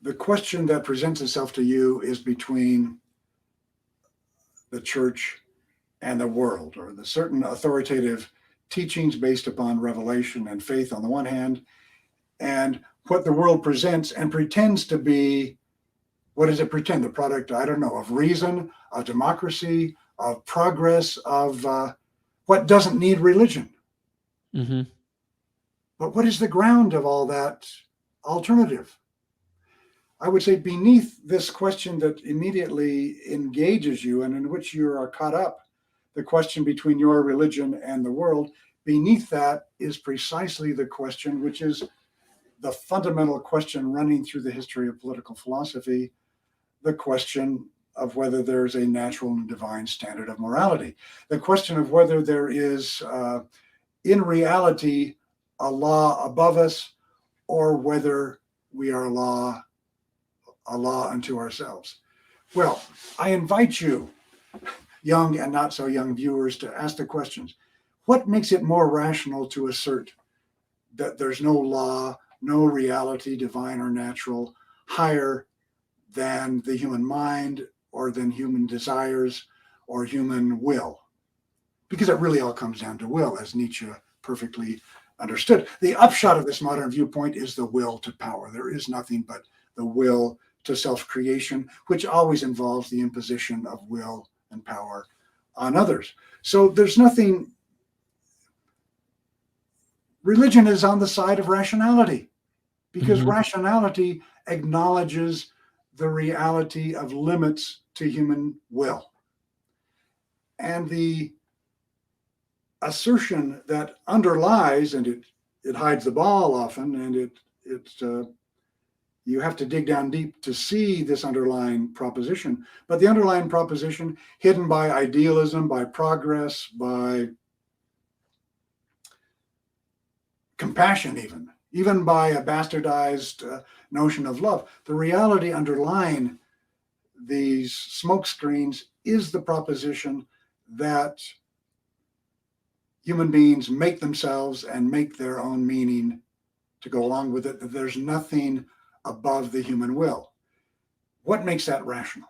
the question that presents itself to you is between the church and the world, or the certain authoritative teachings based upon revelation and faith on the one hand, and what the world presents and pretends to be. What does it pretend? The product, I don't know, of reason, of democracy, of progress, of what doesn't need religion. Mm-hmm. But what is the ground of all that alternative? I would say beneath this question that immediately engages you and in which you are caught up, the question between your religion and the world, beneath that is precisely the question which is the fundamental question running through the history of political philosophy, the question of whether there's a natural and divine standard of morality, the question of whether there is, in reality, a law above us, or whether we are a law unto ourselves. Well, I invite you, young and not so young viewers, to ask the questions. What makes it more rational to assert that there's no law, no reality, divine or natural, higher than the human mind or than human desires or human will? Because it really all comes down to will, as Nietzsche perfectly understood. The upshot of this modern viewpoint is the will to power. There is nothing but the will to self-creation, which always involves the imposition of will and power on others. So there's nothing. Religion is on the side of rationality, because Mm-hmm. rationality acknowledges the reality of limits to human will. And the assertion that underlies, and it hides the ball often, and you have to dig down deep to see this underlying proposition. But the underlying proposition, hidden by idealism, by progress, by compassion, even by a bastardized notion of love, the reality underlying these smokescreens is the proposition that human beings make themselves and make their own meaning to go along with it, that there's nothing above the human will. What makes that rational?